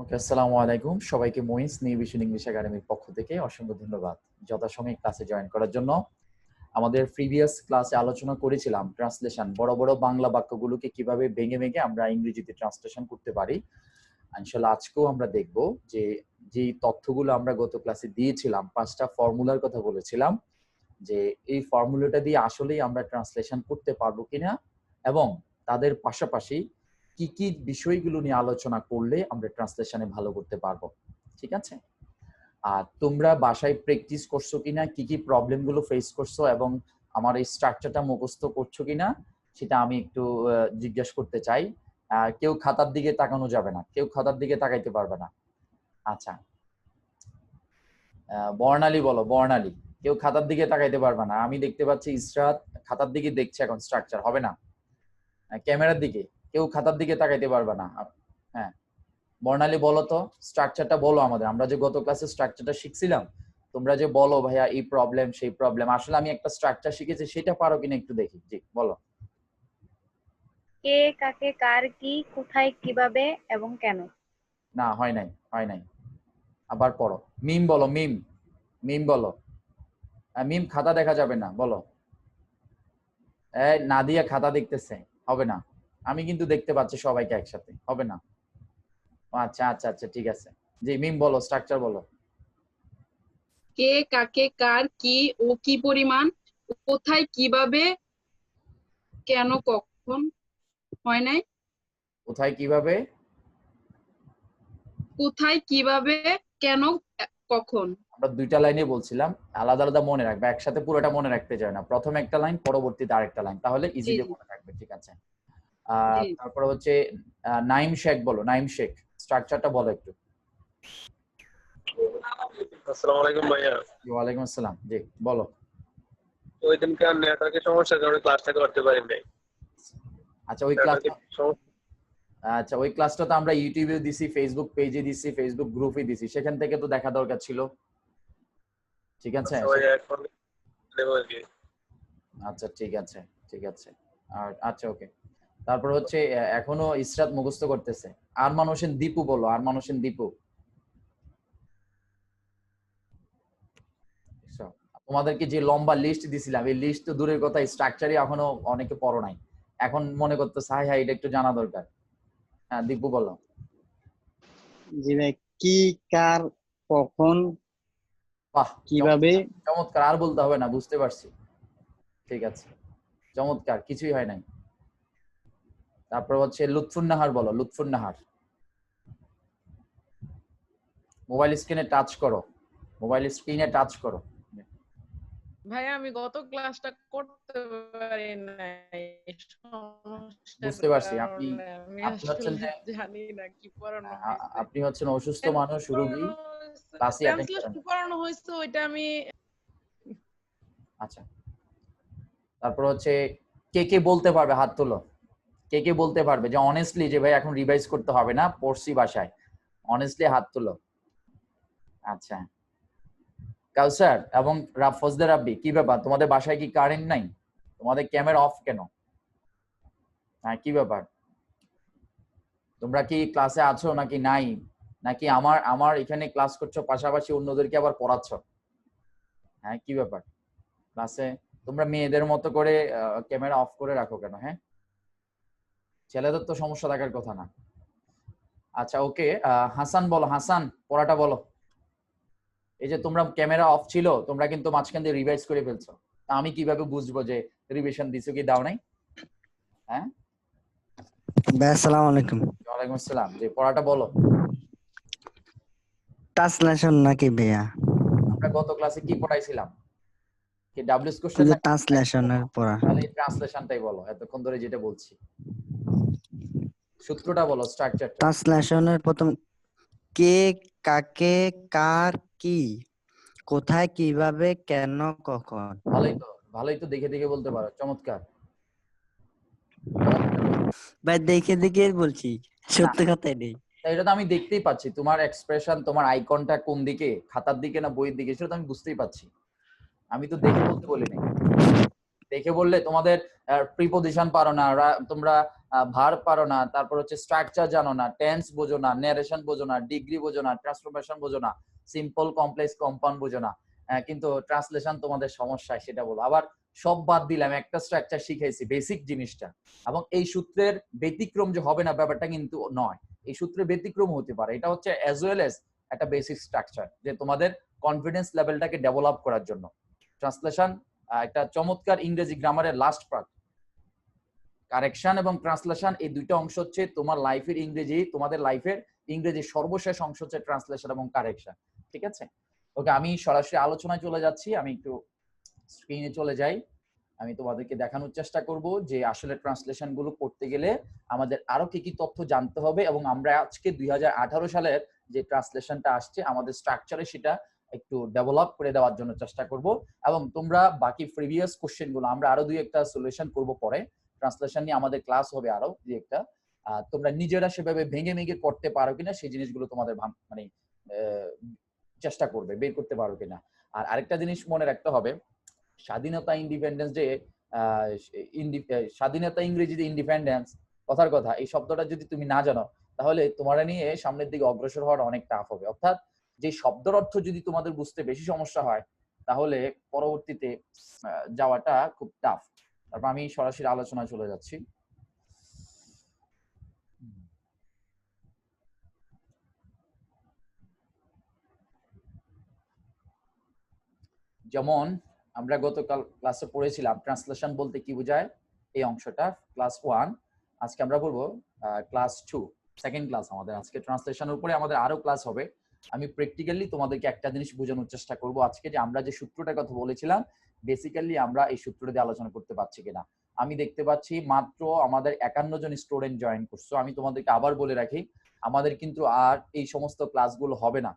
ওকে, আসসালামু আলাইকুম সবাইকে। মুইন্স নিউ ভিশন ইংলিশ একাডেমির পক্ষ থেকে অসংখ্য ধন্যবাদ যথাসময়ে ক্লাসে জয়েন করার জন্য। আমাদের প্রিভিয়াস ক্লাসে আলোচনা করেছিলাম ট্রান্সলেশন, বড় বড় বাংলা বাক্যগুলোকে কিভাবে ভেঙে ভেঙে আমরা ইংরেজিতে ট্রান্সলেশন করতে পারি। ইনশাআল্লাহ আজকেও আমরা দেখব যে যেই তথ্যগুলো আমরা গত ক্লাসে দিয়েছিলাম, 5টা ফর্মুলার কথা বলেছিলাম, যে এই ফর্মুলাটা দিয়ে আসলেই আমরা ট্রান্সলেশন করতে পারবো কিনা এবং তাদের পাশাপাশি কি কি বিষয়গুলো নিয়ে আলোচনা করলে আমরা ট্রান্সলেশনে ভালো করতে পারবো। ঠিক আছে? আর তোমরা বাসায় প্র্যাকটিস করছো কিনা, কি কি প্রবলেমগুলো ফেস করছো এবং আমার এই স্ট্রাকচারটা মুখস্থ করছো কিনা সেটা আমি একটু জিজ্ঞেস করতে চাই। কেউ খাতার দিকে তাকানো যাবে না, কেউ খাতার দিকে তাকাইতে পারবে না। আচ্ছা, বর্ণালী বলো। বর্ণালী, কেউ খাতার দিকে তাকাইতে পারবে না। আমি দেখতে পাচ্ছি ইসরাত খাতার দিকে দেখছে, এখন স্ট্রাকচার হবে না। ক্যামেরার দিকে কেউ খাতার দিকে তাকাইতে পারবে না। হ্যাঁ, বর্ণালী বলো তো, স্ট্রাকচারটা বলো আমাদের। আমরা যে গত ক্লাসে স্ট্রাকচারটা শিখছিলাম, তোমরা যে বলো ভাইয়া এই প্রবলেম সেই প্রবলেম, আসলে আমি একটা স্ট্রাকচার শিখেছি, সেটা পারো কিনা একটু দেখি। জি বলো। কে, কাকে, কার, কি, কোথায়, কিভাবে এবং কেন। না, হয় নাই, হয় নাই। আবার পড়ো। মিম বলো। মিম, মিম বলো। মিম, খাতা দেখা যাবে না, বলো। নাদিয়া খাতা দেখতেছে, হবে না। আমি কিন্তু দেখতে পাচ্ছি সবাইকে একসাথে, হবে না। আচ্ছা আচ্ছা আচ্ছা, ঠিক আছে। জি মিম বলো, স্ট্রাকচার বলো। কে, কাকে, কার, কি ও কি পরিমাণ, কোথায়, কিভাবে, কেন, কখন। হয় নাই? কোথায় কিভাবে। কোথায়, কিভাবে, কেন, কখন। আমরা দুইটা লাইনে বলছিলাম, আলাদা আলাদা মনে রাখবে, একসাথে পুরোটা মনে রাখতে যায় না। প্রথমে একটা লাইন, পরবর্তীতে আরেকটা লাইন, তাহলে জি ইজিলি জি মনে থাকবে। ঠিক আছে? জি। তারপরে হচ্ছে নাইম শেখ বলো। নাইম শেখ, স্ট্রাকচারটা বলো একটু। আসসালামু আলাইকুম ভাইয়া। ওয়ালাইকুম আসসালাম। জি বলো। ওই দিনকার নেটওয়ার্কের সমস্যার কারণে ক্লাসটা করতে পারি নাই। আচ্ছা ওই ক্লাসটা, আচ্ছা ওই ক্লাসটা তো আমরা ইউটিউবে দিছি, ফেসবুক পেজে দিছি, ফেসবুক গ্রুপে দিছি, সেখান থেকে তো দেখা দরকার ছিল। ঠিক আছে? সবাই এখন নেব আর কি। আচ্ছা ঠিক আছে, ঠিক আছে। আর আচ্ছা ওকে। তারপর হচ্ছে এখনো ইসরাত মুখস্থ করতেছে। আরমান হোসেন দীপু বলো। আরমান হোসেন দীপু। আচ্ছা, তোমাদেরকে যে লম্বা লিস্ট দিছিলাম, এই লিস্ট তো দূরের কথা, স্ট্রাকচারই এখনো অনেকে পড়ো নাই। এখন মনে করতেছে হাই হাই এটা একটু জানা দরকার। হ্যাঁ দীপু বলো। জি ভাই, কি, কার, কখন, বাহ, কিভাবে। চমৎকার চমৎকার। আর বলতে হবে না, বুঝতে পারছি। ঠিক আছে, চমৎকার, কিছুই হয় নাই। তারপর হচ্ছে লুৎফুন নাহার বলো। লুৎফুন নাহার, মোবাইল স্ক্রিনে টাচ করো। মোবাইল স্ক্রিনে টাচ করো। ভাই আমি গত ক্লাসটা করতে পারি নাই সমস্যার বুঝতে পারছি। আপনি কারণে আমি আপনি হচ্ছেন আসলে যে জানি না কি পড়ানো হয়েছে। আপনি হচ্ছেন অসুস্থ মানুষ, রোগী, ক্লাসে অ্যাটেন্ড করেন। ট্রান্সলেশন পড়ানো হয়েছে ওইটা আমি। আচ্ছা, তারপর হচ্ছে কে কে বলতে পারবে, হাত তোলো। কে কে বলতে পারবে যে অনেস্টলি, যে ভাই এখন রিভাইজ করতে হবে না, পড়ছি বাসায়, অনেস্টলি হাত তোলো। আচ্ছা, কাউসার এবং ফজলে রাব্বি, কি ব্যাপার তোমাদের বাসায় কি কারেন্ট নাই? তোমাদের ক্যামেরা অফ কেন? হ্যাঁ, কি ব্যাপার? তোমরা কি ক্লাসে আছো নাকি নাই? নাকি আমার আমার এখানে ক্লাস করছো, পাশাপাশি অন্যদেরকে আবার পড়াচ্ছ? হ্যাঁ, কি ব্যাপার? ক্লাসে তোমরা মেয়েদের মতো করে ক্যামেরা অফ করে রাখো কেন? হ্যাঁ, ছেলেদের তো সমস্যা থাকার কথা না। আচ্ছা ওকে, হাসান বলো। হাসান, পড়াটা বলো। এই যে তোমরা ক্যামেরা অফ ছিল, তোমরা কিন্তু মাঝখান দিয়ে রিভাইজ করে ফেলছো। তা আমি কিভাবে বুঝবো যে রিভিশন দিছো কি দাও নাই? হ্যাঁ, ভাই আসসালামু আলাইকুম। ওয়ালাইকুম আসসালাম। যে পড়াটা বলো। ট্রান্সলেশন নাকি ভাইয়া? আমরা গত ক্লাসে কি পড়াইছিলাম? কি ডাব্লিউএস ওই কোশ্চেন যে নাকি? ট্রান্সলেশনের পড়া। তাহলে এই ট্রান্সলেশনটাই বলো, এতক্ষণ ধরে যেটা বলছি। সূত্রটা বলো, স্ট্রাকচারটা। ট্রান্সলেশনের প্রথম, কে, কাকে, কার, কি, কোথায়, কিভাবে, কেন, কখন। ভালোই তো, ভালোই তো, দেখে দেখে বলতে পারো, চমৎকার চমৎকার। ভাই দেখে দেখে বলছি, না, সত্যি কথাই নেই। এটা তো আমি দেখতেই পাচ্ছি, তোমার এক্সপ্রেশন, তোমার আইকনটা কোন দিকে, খাতার দিকে না বইয়ের দিকে, সেটা তো আমি বুঝতেই পাচ্ছি। আমি তো দেখে বলতে বলি নাই। দেখে বললে তোমাদের প্রিপোজিশন পারো না, তোমরা ভার্ব পারো না, তারপর হচ্ছে স্ট্রাকচার জানো না, টেন্স বোঝো না, নারেশন বোঝো না, ডিগ্রি বোঝো না, ট্রান্সফরমেশন বোঝো না, সিম্পল কমপ্লেক্স কম্পাউন্ড বোঝো না, কিন্তু ট্রান্সলেশন তোমাদের সমস্যা সেটা বলো। আবার সব বাদ দিলাম, একটা স্ট্রাকচার শিখাইছি বেসিক জিনিসটা, এবং এই সূত্রের ব্যতিক্রম যে হবে না ব্যাপারটা কিন্তু নয়, এই সূত্রের ব্যতিক্রম হতে পারে। এটা হচ্ছে অ্যাজ ওয়েল এজ একটা বেসিক স্ট্রাকচার যে তোমাদের কনফিডেন্স লেভেলটাকে ডেভেলপ করার জন্য। ট্রান্সলেশন একটা চমৎকার ইংরেজি গ্রামারের লাস্ট পার্ট। কারেকশন এবং ট্রান্সলেশন এই দুইটা অংশ হচ্ছে তোমার লাইফের ইংরেজি, তোমাদের লাইফের ইংরেজি সর্বশেষ অংশ হচ্ছে ট্রান্সলেশন এবং কারেকশন। ঠিক আছে, ওকে, আমি সরাসরি আলোচনায় চলে যাচ্ছি। আমি একটু স্ক্রিনে চলে যাই, আমি তোমাদেরকে দেখানোর চেষ্টা করব যে আসলে ট্রান্সলেশন গুলো করতে গেলে আমাদের আরো কি কি তথ্য জানতে হবে, এবং আমরা আজকে 2018 সালের যে ট্রান্সলেশনটা আসছে আমাদের স্ট্রাকচারে সেটা একটু ডেভেলপ করে দেওয়ার জন্য চেষ্টা করব। এবং তোমরা বাকি প্রিভিয়াস কোশ্চেন গুলো আমরা আরো দুই একটা সলিউশন করব পরে, ট্রান্সলেশন নিয়ে আমাদের ক্লাস হবে আরো দুই একটা, তোমরা নিজেরা সেভাবে ভেঙে ভেঙে করতে পারো কিনা সেই জিনিসগুলো তোমাদের মানে চেষ্টা করবে বের করতে পারো কিনা। আর আরেকটা জিনিস মনে রাখতে হবে, স্বাধীনতা ইন্ডিপেন্ডেন্স যে স্বাধীনতা ইংরেজিতে ইন্ডিপেন্ডেন্স, কথার কথা এই শব্দটা যদি তুমি না জানো তাহলে তোমারা নিয়ে সামনের দিকে অগ্রসর হওয়াটা অনেক টাফ হবে। অর্থাৎ যে শব্দের অর্থ যদি তোমাদের বুঝতে বেশি সমস্যা হয় তাহলে পরবর্তীতে যাওয়াটা খুব টাফ। তারপর আমি সরাসরি আলোচনায় চলে যাচ্ছি। যেমন আমরা গতকাল ক্লাসে পড়েছিলাম ট্রান্সলেশন বলতে কি বোঝায়, এই অংশটা ক্লাস 1, আজকে আমরা বলবো ক্লাস 2, সেকেন্ড ক্লাস আমাদের আজকে ট্রান্সলেশনের উপরে। আমাদের আরো ক্লাস হবে, আমি প্র্যাকটিক্যালি তোমাদেরকে একটা জিনিস বোঝানোর চেষ্টা করব আজকে, যে আমরা যে সূত্রটার কথা বলেছিলাম বেসিক্যালি আমরা এই সূত্রটা দিয়ে আলোচনা করতে পারছি কিনা। আমি দেখতে পাচ্ছি মাত্র আমাদের 51 জন স্টুডেন্ট জয়েন করছো। আমি তোমাদেরকে আবার বলে রাখি, আমাদের কিন্তু আর এই সমস্ত ক্লাসগুলো হবে না,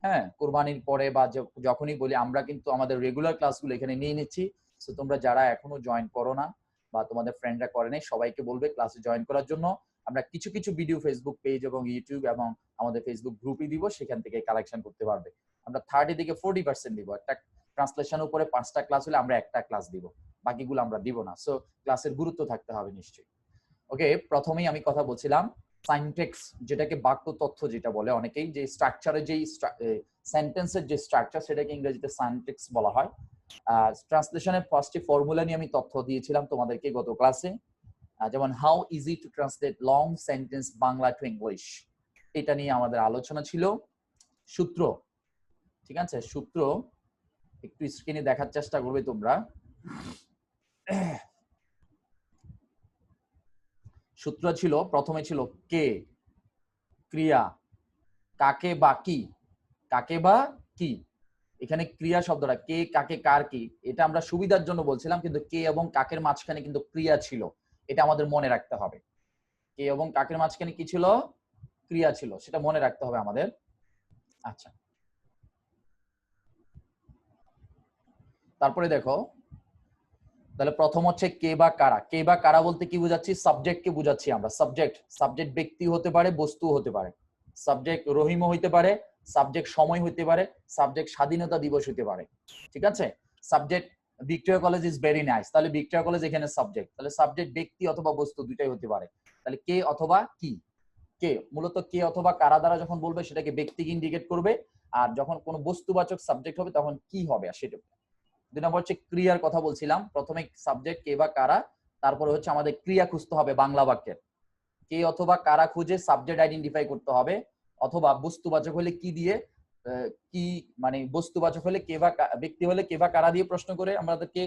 হ্যাঁ, কুরবানির পরে বা যখনই বলি আমরা কিন্তু আমাদের রেগুলার ক্লাসগুলো এখানে নিয়ে নিচ্ছি। সো তোমরা যারা এখনো জয়েন করো না বা তোমাদের ফ্রেন্ডরা করে নাই সবাইকে বলবে ক্লাসে জয়েন করার জন্য। আমরা কিছু কিছু ভিডিও ফেসবুক পেজ এবং ইউটিউব এবং আমাদের ফেসবুক গ্রুপে দিব, সেখান থেকে কালেকশন করতে পারবে। আমরা 30 থেকে 40% দিব। একটা ট্রান্সলেশনের উপরে 5টা ক্লাস হলে আমরা একটা ক্লাস দিব, বাকিগুলো আমরা দিব না। সো ক্লাসের গুরুত্ব থাকতে হবে নিশ্চয়ই। ওকে, প্রথমেই আমি কথা বলছিলাম সাইনটেক্স, যেটাকে বাক্য তথ্য যেটা বলে অনেকেই, যে স্ট্রাকচারের যে সেন্টেন্সের যে স্ট্রাকচার সেটাকে ইংরেজিতে সাইনটেক্স বলা হয়। ট্রান্সলেশনের ফার্স্টে ফর্মুলা নিয়ে আমি তথ্য দিয়েছিলাম তোমাদেরকে গত ক্লাসে, যেমন how easy to translate long sentence Bangla to English, এটা নিয়ে আমাদের আলোচনা ছিল। সূত্র, ঠিক আছে, সূত্র একটু স্ক্রিনে দেখার চেষ্টা করবে তোমরা। সূত্র ছিল, প্রথমে ছিল কে, ক্রিয়া, কাকে বা কি, কাকে বা কি। এখানে ক্রিয়া শব্দটা কে, কাকে, কার, কি, এটা আমরা সুবিধার জন্য বলছিলাম, কিন্তু কে এবং কাকের মাঝখানে কিন্তু ক্রিয়া ছিল, এটা আমাদের মনে রাখতে হবে। কে এবং কাকের মাঝখানে কি ছিল? ক্রিয়া ছিল, সেটা মনে রাখতে হবে আমাদের। আচ্ছা, তারপরে দেখো, তাহলে প্রথম হচ্ছে কে বা কারা। কে বা কারা বলতে কি বুঝাচ্ছি? সাবজেক্টকে বুঝাচ্ছি আমরা। সাবজেক্ট, সাবজেক্ট ব্যক্তি হতে পারে, বস্তু হতে পারে। সাবজেক্ট রহিম হইতে পারে, সাবজেক্ট সময় হইতে পারে, সাবজেক্ট স্বাধীনতা দিবস হইতে পারে। ঠিক আছে, subject Victoria college is very nice, তাহলে ভিক্টোরিয়া কলেজ এখানে সাবজেক্ট। তাহলে সাবজেক্ট ব্যক্তি অথবা বস্তু দুইটাই হতে পারে। তাহলে কে অথবা কি, কে মূলত কে অথবা কারা দ্বারা যখন বলবে সেটাকে ব্যক্তিকে ইন্ডিকেট করবে, আর যখন কোনো বস্তুবাচক সাবজেক্ট হবে তখন কি হবে সেটা। 2 নম্বর হচ্ছে ক্রিয়ার কথা বলছিলাম। প্রথমে সাবজেক্ট কে বা কারা, তারপরে হচ্ছে আমাদের ক্রিয়া খুঁজতে হবে বাংলা বাক্যের। কে অথবা কারা খুঁজে সাবজেক্ট আইডেন্টিফাই করতে হবে, অথবা বস্তুবাচক হলে কি দিয়ে, কি মানে বস্তুবাচক হলে কে বা ব্যক্তি হলে কে বা কারা দিয়ে প্রশ্ন করে আমাদেরকে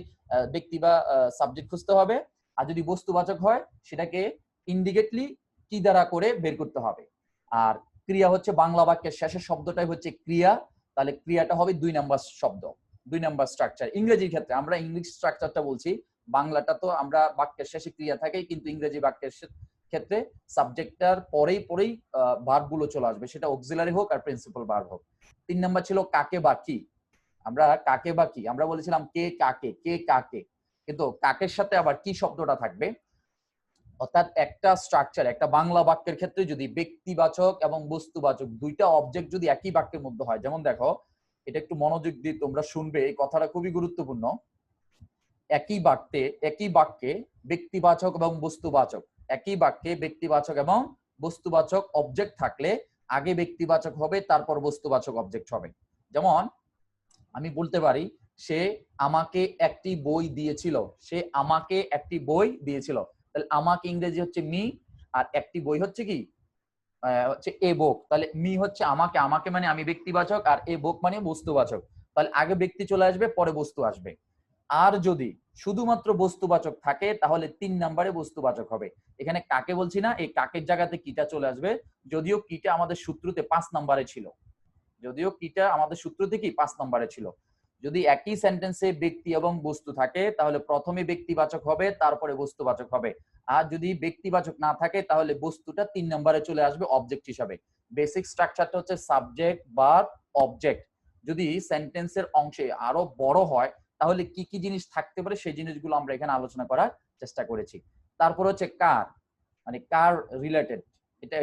ব্যক্তি বা সাবজেক্ট খুঁজতে হবে। আর যদি বস্তুবাচক হয় সেটাকে ইন্ডিকেটলি কি দ্বারা করে বের করতে হবে। আর ক্রিয়া হচ্ছে বাংলা বাক্যের শেষের শব্দটাই হচ্ছে ক্রিয়া, তাহলে ক্রিয়াটা হবে 2 নম্বর শব্দ, 2 নম্বর স্ট্রাকচার। ইংরেজির ক্ষেত্রে আমরা ইংলিশ স্ট্রাকচারটা বলছি, বাংলাটা তো আমরা বাক্যের শেষে ক্রিয়া থাকে, কিন্তু ইংরেজি বাক্যের ক্ষেত্রে সাবজেক্টটার পরেই ভার্ব গুলো চলে আসবে, সেটা অক্সিলারি হোক আর প্রিন্সিপাল ভার্ব হোক। 3 নম্বর ছিল কাকে বা কি। আমরা কাকে বা কি আমরা বলেছিলাম কে কাকে, কে কাকে, কিন্তু কাকের সাথে আবার কি শব্দটা থাকবে। অর্থাৎ একটা স্ট্রাকচার, একটা বাংলা বাক্যের ক্ষেত্রে যদি ব্যক্তিবাচক এবং বস্তুবাচক দুইটা অবজেক্ট যদি একই বাক্যের মধ্যে হয়, যেমন দেখো, এটা একটু মনোযোগ দিয়ে তোমরা শুনবে, এই কথাটা খুবই গুরুত্বপূর্ণ। একই বাক্যে ব্যক্তিবাচক এবং বস্তুবাচক, একই বাক্যে ব্যক্তিবাচক এবং বস্তুবাচক অবজেক্ট থাকলে আগে ব্যক্তিবাচক হবে, তারপর বস্তুবাচক অবজেক্ট হবে। যেমন আমি বলতে পারি সে আমাকে একটি বই দিয়েছিল, সে আমাকে একটি বই দিয়েছিল। তাহলে আমাকে ইংরেজি হচ্ছে মি, আর একটি বই হচ্ছে কি হচ্ছে এ বুক। তাহলে মি হচ্ছে আমাকে, আমাকে মানে আমি ব্যক্তিবাচক, আর এ বুক মানে বস্তুবাচক। তাহলে আগে ব্যক্তি চলে আসবে, পরে বস্তু আসবে। আর যদি শুধুমাত্র বস্তুবাচক থাকে তাহলে 3 নম্বরে বস্তুবাচক হবে। এখানে কাকে বলছি না, এই কাকের জায়গাতে কিটা চলে আসবে, যদিও কিটা আমাদের সূত্রতে 5 নম্বরে ছিল, যদিও কিটা আমাদের সূত্রতে কি 5 নম্বরে ছিল। যদি একই সেন্টেন্সে ব্যক্তি এবং বস্তু থাকে তাহলে প্রথমে ব্যক্তিবাচক হবে, তারপরে বস্তুবাচক হবে। আর যদি ব্যক্তিবাচক না থাকে তাহলে বস্তুটা 3 নম্বরে চলে আসবে অবজেক্ট হিসাবে। বেসিক স্ট্রাকচারটা হচ্ছে সাবজেক্ট, ভার্ব, অবজেক্ট। যদি সেন্টেন্সের অংশে আরো বড় হয় তাহলে কি কি জিনিস থাকতে পারে সেই জিনিসগুলো আমরা এখানে আলোচনা করার চেষ্টা করেছি। তারপর হচ্ছে কার, মানে কার রিলেটেড,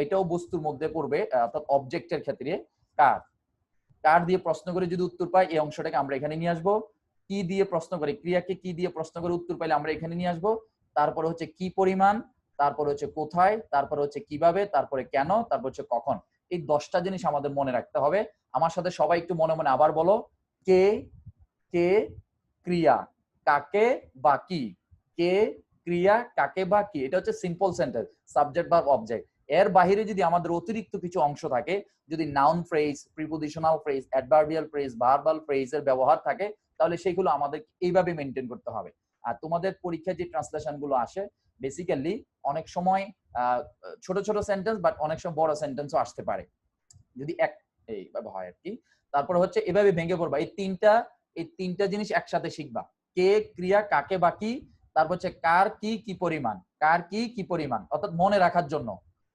এটাও বস্তুর মধ্যে পড়বে, অর্থাৎ অবজেক্টের ক্ষেত্রে কার। কার দিয়ে প্রশ্ন করে যদি উত্তর পাই এই অংশটাকে আমরা এখানে নিয়ে আসবো। কি দিয়ে প্রশ্ন করে, ক্রিয়াকে কি দিয়ে প্রশ্ন করে উত্তর পাইলে আমরা এখানে নিয়ে আসবো। তারপরে হচ্ছে কি পরিমাণ, তারপরে হচ্ছে কোথায়, তারপরে হচ্ছে কিভাবে, তারপরে কেন, তারপর হচ্ছে কখন। এই 10টা জিনিস আমাদের মনে রাখতে হবে। আমার সাথে সবাই একটু মনে মনে আবার বলো, কে, কে, ক্রিয়া, কাকে বা কি, কে, ক্রিয়া, কাকে বা কি। এটা হচ্ছে simple sentence, subject verb object. এর বাইরে যদি আমাদের অতিরিক্ত কিছু অংশ থাকে, যদি noun phrase, prepositional phrase, adverbial phrase, verbal ফ্রেজের ব্যবহার থাকে তাহলে সেগুলো আমাদের এইভাবে মেনটেন করতে হবে। আর তোমাদের পরীক্ষায় যে ট্রান্সলেশন গুলো আসে বেসিক্যালি অনেক সময় ছোট ছোট সেন্টেন্স, বাট অনেক সময় বড় সেন্টেন্সও আসতে পারে যদি এইভাবে হয় আর কি। তারপরে হচ্ছে এভাবে ভেঙে পড়বা, এই তিনটা জিনিস একসাথে শিখবা। কে, ক্রিয়া, কাকে বা কি, তারপর হচ্ছে কার কি কি পরিমাণ, কার কি কি পরিমাণ, অর্থাৎ মনে রাখার জন্য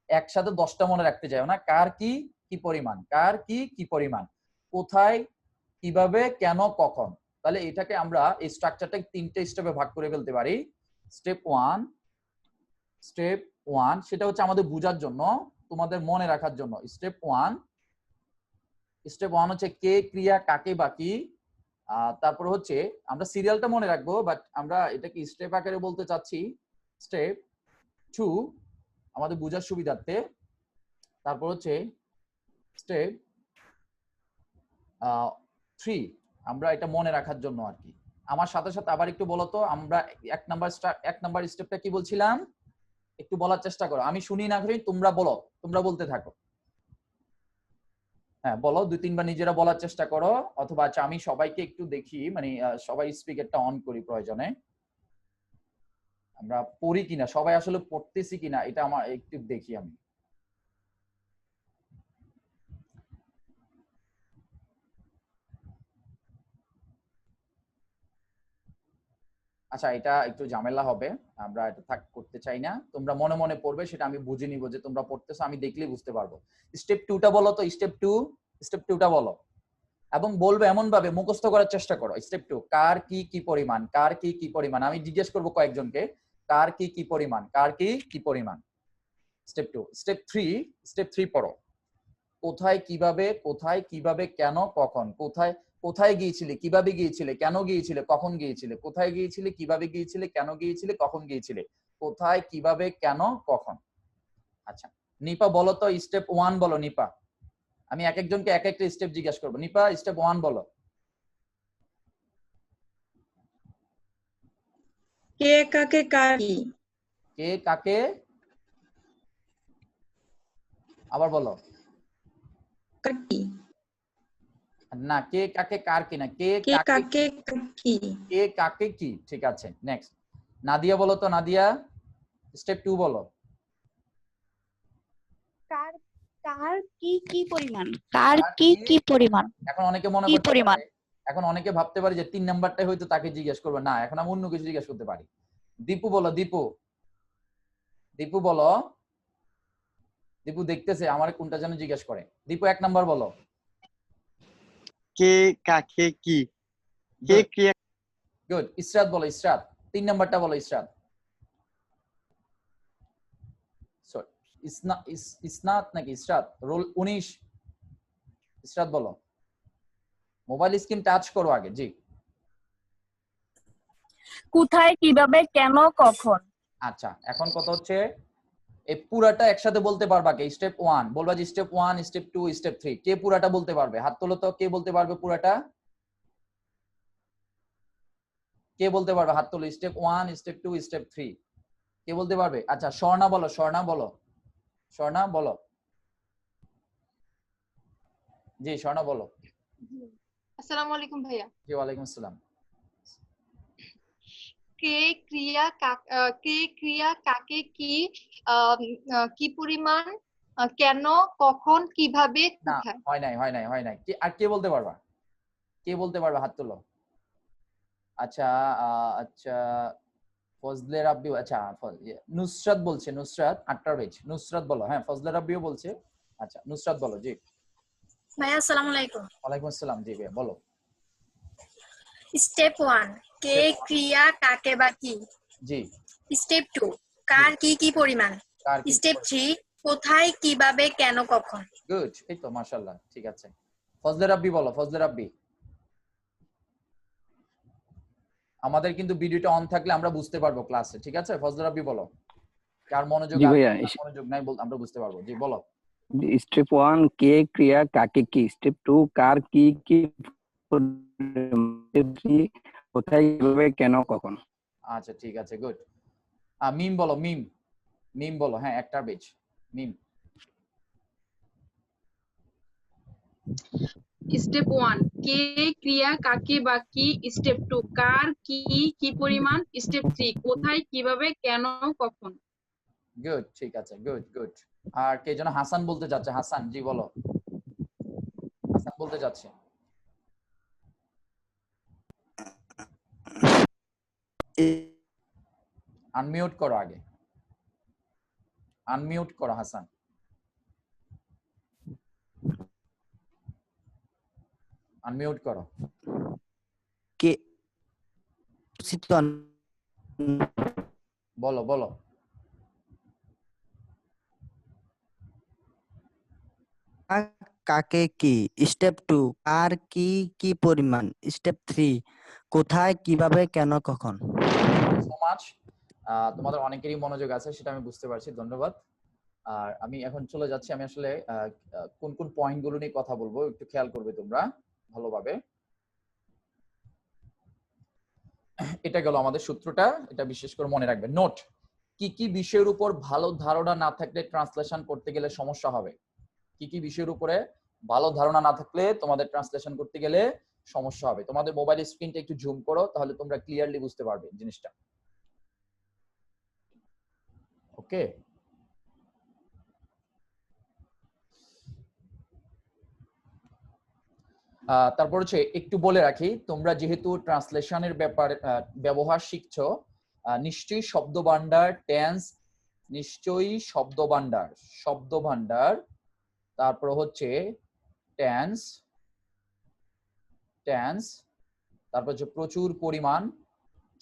একসাথে 10টা মনে রাখতে চাও না। কার কি কি পরিমাণ, কার কি কি পরিমাণ, কোথায়, কিভাবে, কেন, কখন। তাহলে এটাকে আমরা এই স্ট্রাকচারটাকে 3টে স্টেপে ভাগ করে ফেলতে পারি। স্টেপ 1 সেটা হচ্ছে আমাদের বোঝার জন্য, তোমাদের মনে রাখার জন্য। স্টেপ 1 হচ্ছে কে, ক্রিয়া, কাকে বা কি। তারপর হচ্ছে আমরা সিরিয়ালটা মনে রাখবো, বাট আমরা এটাকে স্টেপ আকারে বলতে চাচ্ছি। স্টেপ 2 আমাদের বোঝার সুবিধার্থে। তারপর হচ্ছে স্টেপ 3 আমরা এটা মনে রাখার জন্য আর কি। আমার সাথে সাথে আবার একটু বলো তো, আমরা 1 নাম্বার স্টেপটা কি বলছিলাম, একটু বলার চেষ্টা করো। আমি শুনি না করি, তোমরা বলো, তোমরা বলতে থাকো। হ্যাঁ বলো, 2-3 বার নিজেরা বলার চেষ্টা করো, অথবা আচ্ছা আমি সবাইকে একটু দেখি, মানে সবাই স্পিকারটা অন করি প্রয়োজনে। আমরা পড়ি কিনা, সবাই আসলে পড়তেছি কিনা এটা আমার একটু দেখি আমি। আচ্ছা এটা একটু ঝামেলা হবে, আমরা এটা করতে চাই না। তোমরা মনে মনে পড়বে, সেটা আমি বুঝে নিব যে তোমরা পড়তেছো, আমি দেখলেই বুঝতে পারবো। স্টেপ 2টা বলো তো, স্টেপ 2টা বলো, এবং বলবে এমন ভাবে মুখস্থ করার চেষ্টা করো। স্টেপ 2 কার কি কি পরিমাণ, কার কি কি পরিমাণ। আমি জিজ্ঞেস করবো কয়েকজনকে, কার কি কি পরিমাণ, কার কি কি পরিমাণ। স্টেপ 2 স্টেপ 3 পড়ো, কোথায় কিভাবে কেন কখন। কোথায় গিয়েছিলে, কিভাবে গিয়েছিলে, কেন গিয়েছিলে, কখন গিয়েছিলে। কোথায় গিয়েছিলে, কিভাবে গিয়েছিলে, কেন গিয়েছিলে, কখন গিয়েছিলে। কোথায়, কিভাবে, কেন, কখন। আচ্ছা নিপা বলো তো, স্টেপ 1 বলো নিপা। আমি এক একজনকে এক একটা স্টেপ জিজ্ঞাসা করবো। নিপা স্টেপ 1 বলো। কে কাকে কার কি, কে কাকে, আবার বলো। কার কি, না, কে কাকে কার কি না, কে কে কাকে কাকে কার কি, কে কাকে কি। ঠিক আছে, নেক্সট নাদিয়া বলো তো, নাদিয়া স্টেপ 2 বলো। কার কার কি কি পরিমাণ, কার কি কি পরিমাণ, এখন অনেকে মনে কি করতে পরিমাণ। পারে, এখন অনেকে ভাবতে পারে যে 3 নাম্বারটাই হয়তো তাকে জিজ্ঞেস করবে। না, এখন আমি অন্য কিছু জিজ্ঞেস করতে পারি। দীপু বলো, দীপু বলো। দীপু দেখতেছে আমার কোনটা যেন জিজ্ঞেস করে। দীপু 1 নাম্বার বলো। কে কাকে কি, কে ক্রিয়া। গুড। ইসরাত বলো, ইসরাত 3 নাম্বারটা বলো। ইসরাত, সরি ইসনাত নাকি ইসরাত, রোল 19। ইসরাত বলো। মোবাইল স্ক্রিন টাচ করো আগে। জি কোথায় কিভাবে কেন কখন আচ্ছা, এখন কথা হচ্ছে এই পুরাটা একসাথে বলতে পারবা কে? স্টেপ 1 বলবা যে স্টেপ 1, স্টেপ 2, স্টেপ 3। কে পুরাটা বলতে পারবে? হাত তোলো তো, কে বলতে পারবে পুরাটা? কে বলতে পারবে? হাত তোলো। স্টেপ 1, স্টেপ 2, স্টেপ 3 কে বলতে পারবে? আচ্ছা, স্বর্ণা বলো, স্বর্ণা বলো, স্বর্ণা বলো। জি, স্বর্ণা বলো। আসসালামু আলাইকুম ভাইয়া। জি, ওয়ালাইকুম আসসালাম। কে ক্রিয়া কাকে কি কি পরিমাণ কেন কখন কিভাবে না, কোথায়? হয় নাই, হয় নাই, হয় নাই। আর কে বলতে পারবা? কে বলতে পারবে? হাত তোলো। আচ্ছা, আচ্ছা, ফজলে রাব্বি, আচ্ছা নুসরাত বলছে, নুসরাত 8টা পেজ। নুসরাত বলো। হ্যাঁ, ফজলে রাব্বিও বলছে। আচ্ছা, নুসরাত বলো। জি, ভাইয়া আসসালামু আলাইকুম। ওয়ালাইকুম আসসালাম। জি ভাইয়া বলো। স্টেপ 1 কে ক্রিয়া কাকে বা কি। জি, স্টেপ 2 কার কি কি পরিমাণ। কার কি? স্টেপ 3 কোথায় কিভাবে কেন কখন। গুড, এই তো মাশাআল্লাহ, ঠিক আছে। ফজলে রাব্বি বলো, ফজলে রাব্বি। আমাদের কিন্তু ভিডিওটা অন থাকলে আমরা বুঝতে পারবো ক্লাসে, ঠিক আছে? ফজলে রাব্বি বলো। কার মনোযোগ জি আছে, ভাইয়া, কার মনোযোগ নাই আমরা বুঝতে পারবো। জি বলো। স্টেপ 1 কে ক্রিয়া কাকে কি, স্টেপ 2 কার কি কি, স্টেপ 3 কোথায় কিভাবে কেন কখন। আচ্ছা, ঠিক আছে, গুড। মিম বলো, মিম। মিম বলো। হ্যাঁ, একটা পেজ। মিম। স্টেপ 1 কে ক্রিয়া কাকে বা কি, স্টেপ 2 কার কি কি পরিমাণ, স্টেপ 3 কোথায় কিভাবে কেন কখন। গুড, ঠিক আছে, গুড গুড। আর কে যেন হাসান বলতে যাচ্ছে? হাসান, জি বলো। হাসান বলতে যাচ্ছে। আনমিউট করো আগে, আনমিউট করো হাসান। আনমিউট করো। কে বলো বলো। কাকে কি, স্টেপ 2 কার কি কি পরিমাণ, স্টেপ 3 কোথায় কিভাবে কেন কখন। So much. তোমাদের অনেকেরই মনোযোগ আছে, সেটা আমি বুঝতে পারছি, ধন্যবাদ। আর আমি এখন চলে যাচ্ছি। আমি আসলে কোন কোন পয়েন্ট গুলো নিয়ে কথা বলবো একটু খেয়াল করবে তোমরা ভালোভাবে। এটা গেল আমাদের সূত্রটা, এটা বিশেষ করে মনে রাখবে। নোট, কি কি বিষয়ের উপর ভালো ধারণা না থাকলে ট্রান্সলেশন করতে গেলে সমস্যা হবে? কি কি বিষয়ের উপরে ভালো ধারণা না থাকলে তোমাদের ট্রান্সলেশন করতে গেলে সমস্যা হবে? তোমাদের মোবাইল স্ক্রিনটা একটু জুম করো, তাহলে তোমরা ক্লিয়ারলি বুঝতে পারবে জিনিসটা। ওকে, তারপর হচ্ছে একটু বলে রাখি, তোমরা যেহেতু ট্রান্সলেশনের ব্যাপারে ব্যবহার শিখছো, নিশ্চয়ই শব্দভান্ডার, টেন্স, নিশ্চয়ই শব্দভান্ডার, তারপর হচ্ছে টেন্স, তারপর হচ্ছে প্রচুর পরিমাণ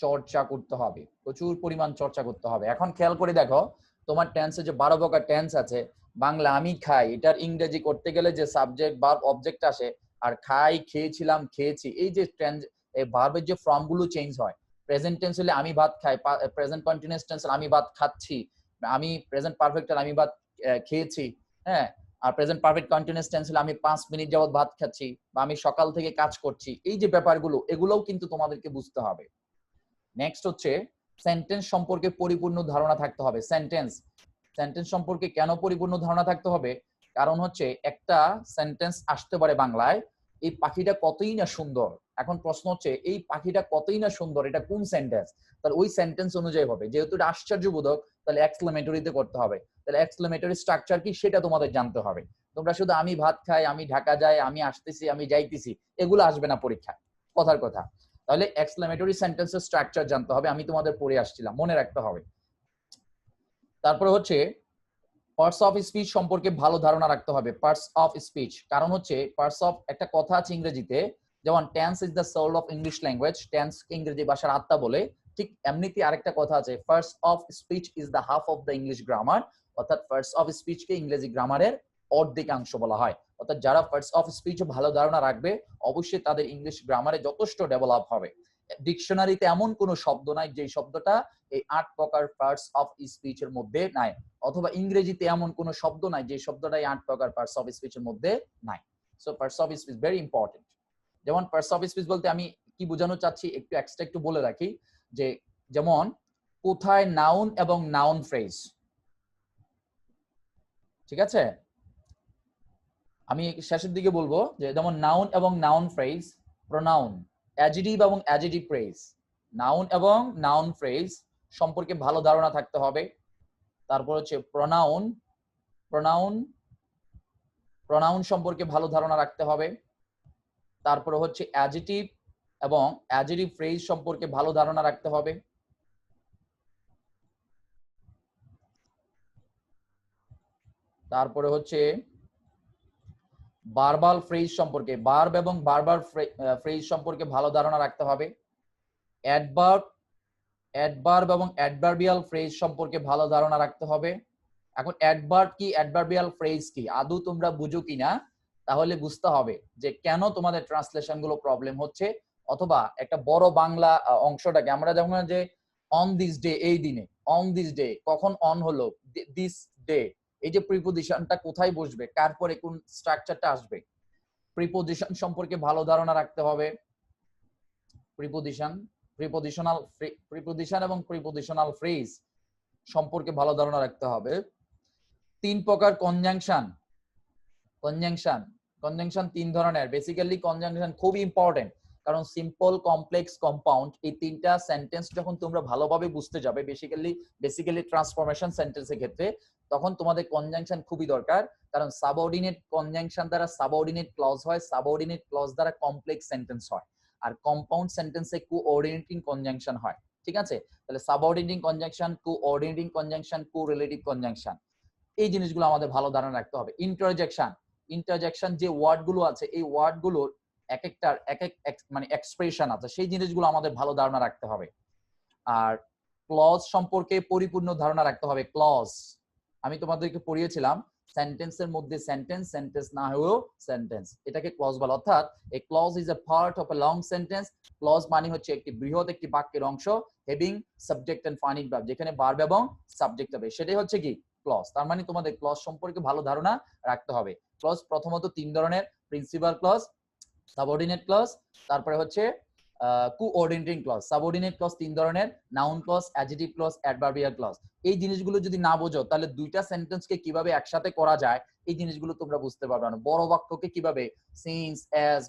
চর্চা করতে হবে, প্রচুর পরিমাণ চর্চা করতে হবে। এখন খেয়াল করে দেখো, তোমার টেন্সে যে 12 প্রকার টেন্স আছে, বাংলা আমি খাই, এটার ইংরেজি করতে গেলে যে সাবজেক্ট ভার্ব অবজেক্ট আসে, আর খাই, খেয়েছিলাম, খেয়েছি, এই যে টেন্স, এই ভার্বের যে ফর্ম গুলো চেঞ্জ হয়। প্রেজেন্ট টেন্স হলে আমি ভাত খাই, প্রেজেন্ট কন্টিনিউয়াস টেন্স হলে আমি ভাত খাচ্ছি, আমি প্রেজেন্ট পারফেক্ট হলে আমি ভাত খেয়েছি, হ্যাঁ। আর প্রেজেন্ট পারফেক্ট কন্টিনিউয়াস টেন্স হলে আমি 5 মিনিট যাবত ভাত খাচ্ছি, বা আমি সকাল থেকে কাজ করছি। এই যে ব্যাপারগুলো, এগুলোও কিন্তু তোমাদেরকে বুঝতে হবে। নেক্সট হচ্ছে সেন্টেন্স সম্পর্কে পরিপূর্ণ ধারণা থাকতে হবে। সেন্টেন্স সম্পর্কে কেন পরিপূর্ণ ধারণা থাকতে হবে? কারণ হচ্ছে একটা সেন্টেন্স আসতে পারে বাংলায়, এই পাখিটা কতই না সুন্দর। এখন প্রশ্ন হচ্ছে এই পাখিটা কতই না সুন্দর, এটা কোন সেন্টেন্স? তাহলে ওই সেন্টেন্স অনুযায়ী হবে। যেহেতু এটা আশ্চর্যবোধক, তাহলে এক্সক্লেমেটরিতে করতে হবে। তাহলে এক্সক্লেমেটরি স্ট্রাকচার কি সেটা তোমাদের জানতে হবে। তোমরা শুধু আমি ভাত খাই, আমি ঢাকা যাই, আমি আসতেছি, আমি যাইতেছি, এগুলো আসবে না পরীক্ষায়, কথার কথা। তাহলে এক্সক্লেমেটরি সেন্টেন্সের স্ট্রাকচার জানতে হবে, আমি তোমাদের পড়ে আসছিলাম, মনে রাখতে হবে। তারপরে হচ্ছে পার্টস অফ স্পিচ সম্পর্কে ভালো ধারণা রাখতে হবে। পার্টস অফ স্পিচ, কারণ হচ্ছে পার্টস অফ, একটা কথা আছে ইংরেজিতে, যেমন tense is the soul of English language, tense ইংরেজি ভাষার আত্মা বলে, ঠিক এমনিতে আরেকটা কথা আছে, parts of speech is the half of the English grammar, অর্থাৎ পার্টস অফ স্পিচকে ইংরেজি গ্রামারের অর্ধেকাংশ বলা হয়। অর্থাৎ যারা পার্টস অফ স্পিচ ভালো ধারণা রাখবে, অবশ্যই তাদের ইংলিশ গ্রামারে যথেষ্ট ডেভেলপ হবে। ডিকশনারিতে এমন কোনো শব্দ নাই যে শব্দটা এই 8 প্রকার পার্টস অফ স্পিচের মধ্যে নাই, অথবা ইংরেজিতে এমন কোনো শব্দ নাই যে শব্দটা এই 8 প্রকার পার্টস অফ স্পিচের মধ্যে নাই। So parts of speech very important. যেমন পার্টস অফ স্পিচ বলতে আমি কি বোঝানো চাচ্ছি একটু এক্সট্রা একটু বলে রাখি, যে যেমন কোথায় নাউন এবং নাউন ফ্রেজ, ঠিক আছে, আমি শেষের দিকে বলবো যে যেমন নাউন এবং নাউন ফ্রেজ, প্রোনাউন, অ্যাডজেক্টিভ এবং অ্যাডজেক্টিভ ফ্রেজ, নাউন এবং নাউন ফ্রেজ সম্পর্কে ভালো ধারণা থাকতে হবে। তারপর হচ্ছে প্রোনাউন, প্রোনাউন সম্পর্কে ভালো ধারণা রাখতে হবে। তারপরে হচ্ছে অ্যাডজেক্টিভ এবং অ্যাডজেক্টিভ ফ্রেজ সম্পর্কে ভালো ধারণা রাখতে হবে। তারপরে হচ্ছে ভার্বাল ফ্রেজ সম্পর্কে, ভার্ব এবং ভার্বাল ফ্রেজ সম্পর্কে ভালো ধারণা রাখতে হবে। অ্যাডভার্ব এবং অ্যাডভার্বিয়াল ফ্রেজ সম্পর্কে ভালো ধারণা রাখতে হবে। এখন অ্যাডভার্ব কি, অ্যাডভার্বিয়াল ফ্রেজ কি, আদৌ তোমরা বুঝো কিনা, তাহলে বুঝতে হবে যে কেন তোমাদের ট্রান্সলেশন গুলো প্রবলেম হচ্ছে, অথবা একটা বড় বাংলা অংশটাকে আমরা যেমন যে অন দিস ডে, এই দিনে, অন দিস ডে কখন অন হলো, দিস ডে, এই যে প্রিপোজিশনটা কোথায় বসবে, কার পরে কোন স্ট্রাকচারটা আসবে, প্রিপোজিশন সম্পর্কে ভালো ধারণা রাখতে হবে। প্রিপোজিশন এবং প্রিপোজিশনাল ফ্রেজ সম্পর্কে ভালো ধারণা রাখতে হবে। 3 প্রকার কনজাংশন 3 ধরনের। বেসিক্যালি কনজাংশন খুব ইম্পর্টেন্ট, কারণ সিম্পল, কমপ্লেক্স, কম্পাউন্ড এই 3টা সেন্টেন্স যখন তোমরা ভালোভাবে বুঝতে যাবে, বেসিক্যালি ট্রান্সফরমেশন সেন্টেন্সের ক্ষেত্রে, তখন তোমাদের কনজাংশন খুবই দরকার। কারণ সাবঅর্ডিনেট কনজাংশন দ্বারা সাবঅর্ডিনেট ক্লজ হয়, সাবঅর্ডিনেট ক্লজ দ্বারা কমপ্লেক্স সেন্টেন্স হয়, আর কম্পাউন্ড সেন্টেন্সে কোঅর্ডিনেটিং কনজাংশন হয়। ঠিক আছে, তাহলে subordinating conjunction, coordinating conjunction, correlative conjunction, এই জিনিসগুলো আমাদের ভালো ধারণা রাখতে হবে। ইন্টারজেকশন যে ওয়ার্ড গুলো আছে, এই ওয়ার্ড গুলোর এক একটার এক এক মানে এক্সপ্রেশন আছে, সেই জিনিসগুলো আমাদের ভালো ধারণা রাখতে হবে। আর ক্লজ সম্পর্কে পরিপূর্ণ ধারণা রাখতে হবে। ক্লজ আমি তোমাদেরকে পড়িয়েছিলাম, সেন্টেন্সের মধ্যে সেন্টেন্স, সেন্টেন্স না হয়েও সেন্টেন্স, এটাকে ক্লজ বলে। অর্থাৎ a clause is a part of a long sentence. Clause মানে হচ্ছে একটি বৃহৎ একটি বাক্যের অংশ, having subject and finite verb, যেখানে ভার্ব এবং সাবজেক্ট হবে, সেটাই হচ্ছে কি ক্লজ। তার মানে তোমাদের ক্লজ সম্পর্কে ভালো ধারণা রাখতে হবে। ক্লজ প্রথমত 3 ধরনের, প্রিন্সিপাল ক্লজ, সাবঅর্ডিনেট ক্লজ, তারপরে হচ্ছে কোঅর্ডিনেটিং ক্লজ। সাবঅর্ডিনেট ক্লজ 3 ধরনের, noun clause, adjective clause, adverbial clause. এই জিনিসগুলো যদি না বোঝো, তাহলে দুইটা সেন্টেন্সকে কিভাবে একসাথে করা যায় এই জিনিসগুলো তোমরা বুঝতে পারবে না। বড় বাক্যকে কিভাবে সিন্স, অ্যাজ,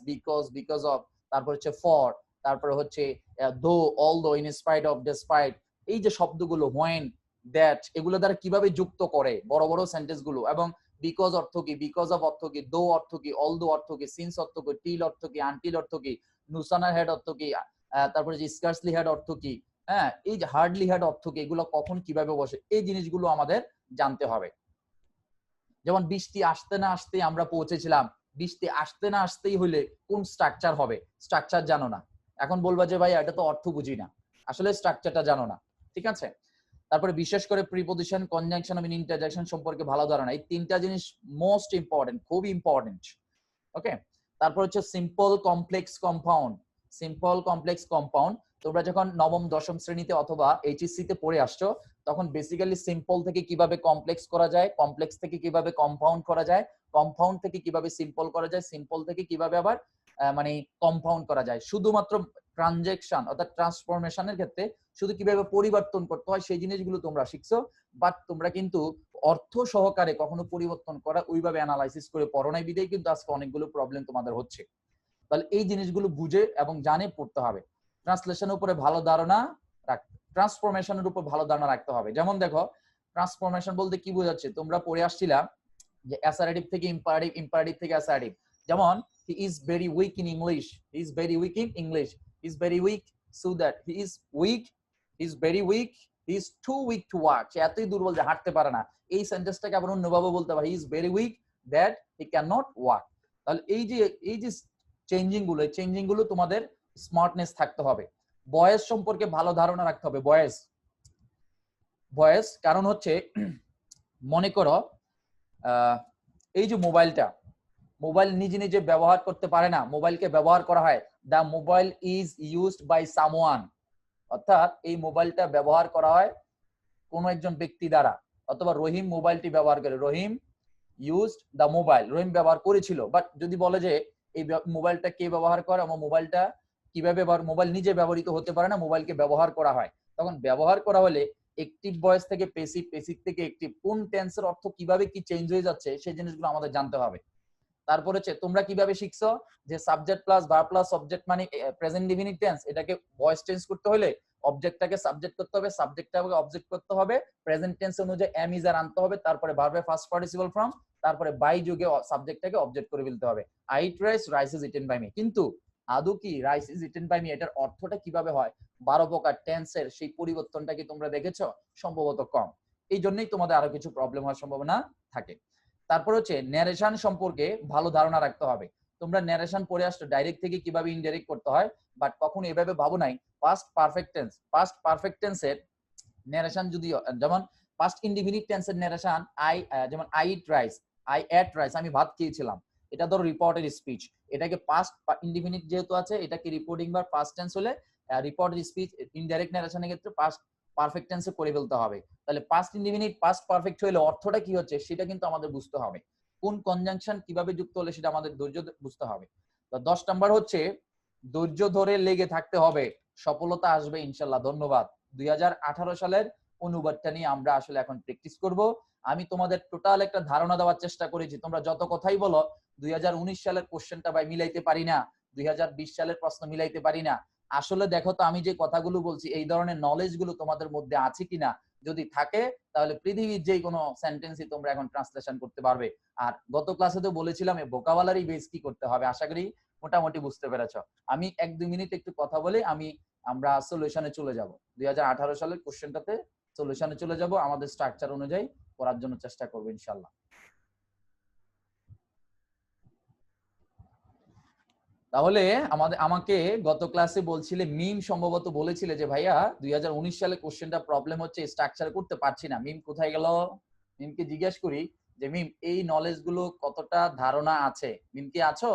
বিকজ অফ, তারপর হচ্ছে ফর, তারপরে হচ্ছে দো, although, in spite of, despite, এই যে শব্দগুলো, হোয়েন, দ্যাট, এগুলো দ্বারা কিভাবে যুক্ত করে বড় বড় সেন্টেন্স গুলো, এবং বিকজ অর্থ কি, বিকজ অফ অর্থ কি, দো অর্থ কি, অলদো অর্থ কি, সিন্স অর্থ কি, টিল অর্থ কি, আনটিল অর্থ কি, নুসানার হেড অর্থ কি, তারপরে যে স্কার্সলি হেড অর্থ কি, হ্যাঁ, এই যে হার্ডলি হেড অর্থ কি, এগুলো কখন কিভাবে বসে, এই জিনিসগুলো আমাদের জানতে হবে। যেমন বৃষ্টি আসতে না আসতেই আমরা পৌঁছেছিলাম, বৃষ্টি আসতে না আসতেই হলে কোন স্ট্রাকচার হবে, স্ট্রাকচার জানো না, এখন বলবা যে ভাই এটা তো অর্থ বুঝি না, আসলে স্ট্রাকচারটা জানো না। ঠিক আছে, তারপরে বিশেষ করে প্রিপোজিশন, কনজাংশন এবং ইন্টারজেকশন সম্পর্কে ভালো ধারণা, এই 3টা জিনিস মোস্ট ইম্পর্টেন্ট, খুব ইম্পর্টেন্ট। ওকে, তারপর হচ্ছে simple complex compound. Simple complex compound তোমরা যখন নবম দশম শ্রেণীতে অথবা এইচএসসি তে পড়ে আসছো, তখন বেসিক্যালি সিম্পল থেকে কিভাবে কমপ্লেক্স করা যায়, কমপ্লেক্স থেকে কিভাবে কম্পাউন্ড করা যায়, কম্পাউন্ড থেকে কিভাবে সিম্পল করা যায়, সিম্পল থেকে কিভাবে আবার মানে কম্পাউন্ড করা যায়, শুধুমাত্র ট্রানজেকশন অর্থাৎ ট্রান্সফরমেশনের ক্ষেত্রে শুধু কিভাবে পরিবর্তন করতে হয় সেই জিনিসগুলো তোমরা শিখছো, বাট তোমরা কিন্তু অর্থ সহকারে কখনো পরিবর্তন করা ওইভাবে অ্যানালাইসিস করে পড়ো নাই, বিধায় কিন্তু আজকে অনেকগুলো প্রবলেম তোমাদের হচ্ছে। তাহলে এই জিনিসগুলো বুঝে এবং জানে পড়তে হবে। ট্রান্সলেশনের উপরে ভালো ধারণা রাখতে, ট্রান্সফরমেশনের উপর ভালো ধারণা রাখতে হবে। যেমন দেখো, ট্রান্সফরমেশন বলতে কি বোঝাচ্ছে, তোমরা পড়ে আসছিলা যে অ্যাসারেটিভ থেকে ইম্পারেটিভ, ইম্পারেটিভ থেকে অ্যাসারেটিভ। যেমন he is very weak in English, he is very weak in English, he is very weak so that he is weak, he is very weak, he is too weak to walk, সে এতই দুর্বল যে হাঁটতে পারে না। এই সেন্টেন্সটাকে আবার অন্যভাবে বলতে পারে, হি is very weak that he can not walk. তাহলে এই যে চেঞ্জিং গুলো, এই চেঞ্জিং গুলো তোমাদের স্মার্টনেস থাকতে হবে। বয়েস সম্পর্কে ভালো ধারণা রাখতে হবে। বয়েস কারণ হচ্ছে মনে করো এই যে মোবাইলটা, মোবাইল নিজে নিজে ব্যবহার করতে পারে না, মোবাইলকে ব্যবহার করা হয়। The mobile is used by someone, অর্থাৎ এই মোবাইলটা ব্যবহার করা হয় কোনো একজন ব্যক্তি দ্বারা। অথবা রহিম মোবাইলটি ব্যবহার করে, রহিম ইউজড দ্য মোবাইল, রহিম ব্যবহার করেছিল। বাট যদি বলে যে এই মোবাইলটা কে ব্যবহার করে, আমার মোবাইলটা কিভাবে মোবাইল নিজে ব্যবহৃত হতে পারে না, মোবাইলকে ব্যবহার করা হয়। তখন ব্যবহার করা হলে অ্যাক্টিভ ভয়েস থেকে পেসিভ, পেসিভ থেকে অ্যাক্টিভ, কোন টেন্সের অর্থ কিভাবে কি চেঞ্জ হয়ে যাচ্ছে সেই জিনিসগুলো আমাদের জানতে হবে। তারপর হচ্ছে তোমরা কিভাবে শিখছো যে subject plus verb plus object মানে প্রেজেন্ট ডিফিনিট টেন্স, এটাকে ভয়েস চেঞ্জ করতে হলে অবজেক্টটাকে সাবজেক্ট করতে হবে, সাবজেক্টটাকে অবজেক্ট করতে হবে, প্রেজেন্ট টেন্স অনুযায়ী এম ইজ আর আনতে হবে, তারপরে ভার্বের ফার্স্ট পার্টিসিপল ফর্ম, তারপরে বাই যুগে সাবজেক্টটাকে অবজেক্ট করে ফেলতে হবে। I eat rice, rice is eaten by me. কিন্তু আদৌ কি rice is eaten by me এটার অর্থটা কিভাবে হয়, 12 প্রকার টেন্সের সেই পরিবর্তনটা কি তোমরা দেখেছো? সম্ভবত কম। এই জন্যই তোমাদের আরো কিছু প্রবলেম হওয়ার সম্ভাবনা থাকে। তারপর হচ্ছে ন্যারেশন সম্পর্কে ভালো ধারণা রাখতে হবে। তোমরা ন্যারেশন পড়ে আসছো ডাইরেক্ট থেকে কিভাবে ইনডাইরেক্ট করতে হয়, বাট কখনো এভাবে ভাবো নাই past perfect tense, past perfect টেন্সের ন্যারেশন যদি যেমন পাস্ট ইনডিফিনিট টেন্সের ন্যারেশন যেমন I eat rice, I ate rice, আমি ভাত খেয়েছিলাম, এটা ধরো রিপোর্টেড স্পিচ। এটাকে পাস্ট ইনডিফিনিট যেহেতু আছে, এটাকে রিপোর্টিং বা পাস্ট টেন্স হলে রিপোর্টেড স্পিচ ইনডাইরেক্ট ন্যারেশনের ক্ষেত্রে পাস্ট পারফেক্ট টেন্সে করে ফেলতে হবে। তাহলে পাস্ট ইনডিফিনিট পাস্ট পারফেক্ট হলে অর্থটা কি হচ্ছে সেটা কিন্তু আমাদের বুঝতে হবে, কোন কনজাংশন কিভাবে যুক্ত হলে সেটা আমাদের ধৈর্য বুঝতে হবে। তো 10 নাম্বার হচ্ছে ধৈর্য ধরে লেগে থাকতে হবে, সফলতা আসবে ইনশাআল্লাহ। ধন্যবাদ। 2018 সালের অনুবাদটা নিয়ে আমরা আসলে এখন প্র্যাকটিস করব। আমি তোমাদের টোটাল একটা ধারণা দেওয়ার চেষ্টা করেছি। তোমরা যত কথাই বলো 2019 সালের কোশ্চেনটা ভাই মিলাইতে পারি না, 2020 সালের প্রশ্ন মিলাইতে পারি না, আসলে দেখো তো আমি যে কথাগুলো বলছি এই ধরনের নলেজ গুলো তোমাদের মধ্যে আছে কিনা। যদি থাকে তাহলে পৃথিবীর যে কোনো সেন্টেন্সই তোমরা এখন ট্রান্সলেশন করতে পারবে। আর গত ক্লাসে তো বলেছিলাম এই ভোকাবুলারি বেস কি করতে হবে, আশা করি মোটামুটি বুঝতে পেরেছো। আমি 1-2 মিনিট একটু কথা বলে আমরা সলিউশনে চলে যাব। 2018 সালের কোশ্চেনটাতে সলিউশনে চলে যাব, আমাদের স্ট্রাকচার অনুযায়ী করার জন্য চেষ্টা করব ইনশাআল্লাহ। তাহলে আমাকে গত ক্লাসে বলছিলে, মিম সম্ভবত বলেছিলে যে ভাইয়া 2019 সালে কোশ্চেনটা প্রবলেম হচ্ছে, স্ট্রাকচার করতে পারছি না। মিম কোথায় গেল? মিমকে জিজ্ঞেস করি যে মিম এই নলেজ গুলো কতটা ধারণা আছে? মিম কি আছো?